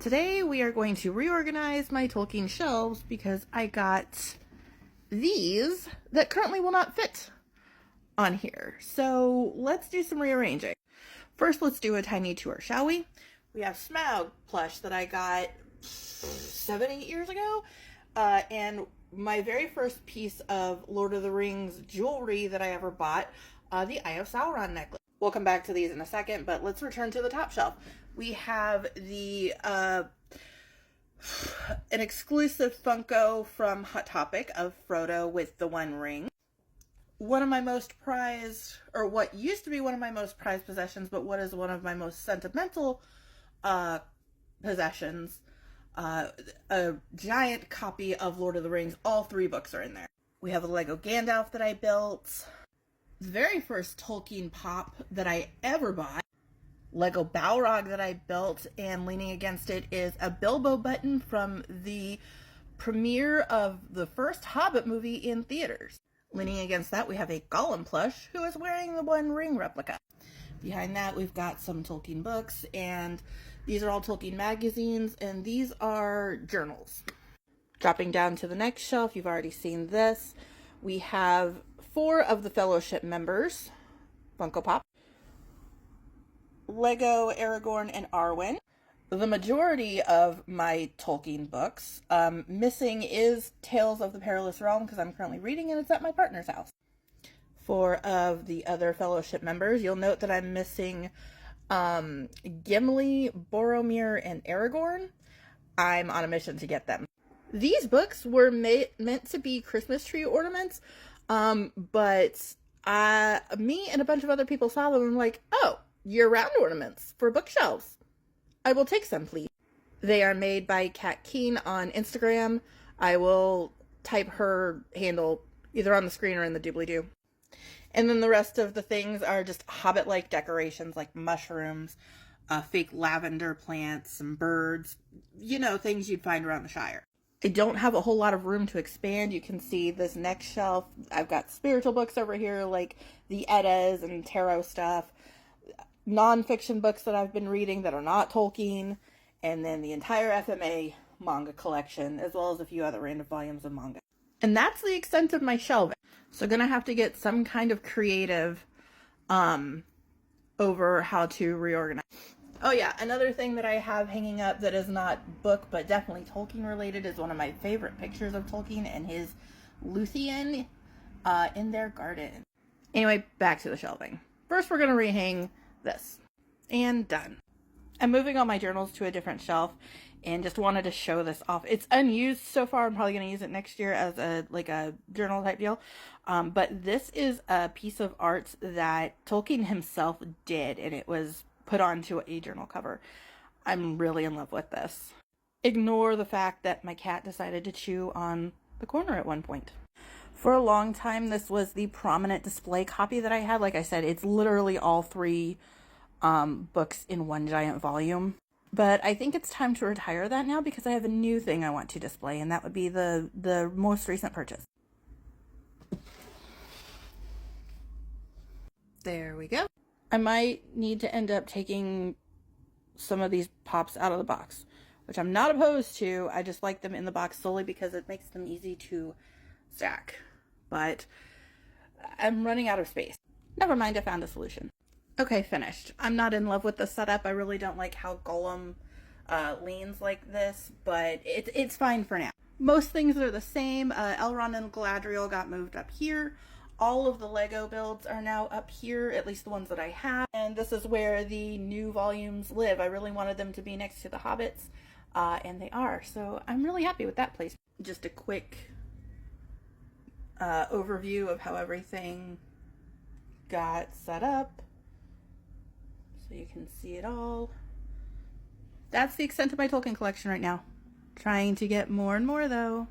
Today we are going to reorganize my Tolkien shelves because I got these that currently will not fit on here. So let's do some rearranging. First, let's do a tiny tour, shall we? We have Smaug plush that I got 7-8 years ago. And my very first piece of Lord of the Rings jewelry that I ever bought, the Eye of Sauron necklace. We'll come back to these in a second, but let's return to the top shelf. We have the an exclusive Funko from Hot Topic of Frodo with the One Ring. One of my most prized, or what used to be one of my most prized possessions, but what is one of my most sentimental possessions, a giant copy of Lord of the Rings. All 3 books are in there. We have a Lego Gandalf that I built. The very first Tolkien pop that I ever bought. Lego Balrog that I built, and leaning against it is a Bilbo button from the premiere of the first Hobbit movie in theaters. Leaning against that, we have a Gollum plush who is wearing the One Ring replica. Behind that, we've got some Tolkien books, and these are all Tolkien magazines, and these are journals. Dropping down to the next shelf, you've already seen this. We have 4 of the Fellowship members, Funko Pop. Lego Aragorn and Arwen. The majority of my Tolkien books. Missing is Tales of the Perilous Realm because I'm currently reading and it's at my partner's house. 4 of the other Fellowship members. You'll note that I'm missing Gimli, Boromir, and Aragorn. I'm on a mission to get them. These books were meant to be Christmas tree ornaments, but me and a bunch of other people saw them and were like, oh, year-round ornaments for bookshelves. I will take some, please. They are made by Kat Keen on Instagram. I will type her handle either on the screen or in the doobly-doo. And then the rest of the things are just Hobbit-like decorations like mushrooms, fake lavender plants, some birds, you know, things you'd find around the Shire. I don't have a whole lot of room to expand. You can see this next shelf. I've got spiritual books over here like the Eddas and tarot stuff. Non-fiction books that I've been reading that are not Tolkien, and then the entire FMA manga collection, as well as a few other random volumes of manga. And that's the extent of my shelving. So gonna have to get some kind of creative over how to reorganize. Oh yeah, another thing that I have hanging up that is not book but definitely Tolkien related is one of my favorite pictures of Tolkien and his Luthien in their garden. Anyway, back to the shelving. First we're gonna rehang this, and done. I'm moving all my journals to a different shelf and just wanted to show this off. It's unused so far. I'm probably going to use it next year as a journal type deal. But this is a piece of art that Tolkien himself did, and it was put onto a journal cover. I'm really in love with this. Ignore the fact that my cat decided to chew on the corner at one point. For a long time, this was the prominent display copy that I had. Like I said, it's literally all 3 books in one giant volume. But I think it's time to retire that now because I have a new thing I want to display, and that would be the most recent purchase. There we go. I might need to end up taking some of these pops out of the box, which I'm not opposed to. I just like them in the box solely because it makes them easy to stack. But I'm running out of space. Never mind, I found a solution. Okay, finished. I'm not in love with the setup. I really don't like how Gollum leans like this, but it's fine for now. Most things are the same. Elrond and Galadriel got moved up here. All of the Lego builds are now up here, at least the ones that I have. And this is where the new volumes live. I really wanted them to be next to the Hobbits, and they are. So I'm really happy with that place. Just a quick overview of how everything got set up so you can see it all. That's the extent of my Tolkien collection right now. Trying to get more and more though.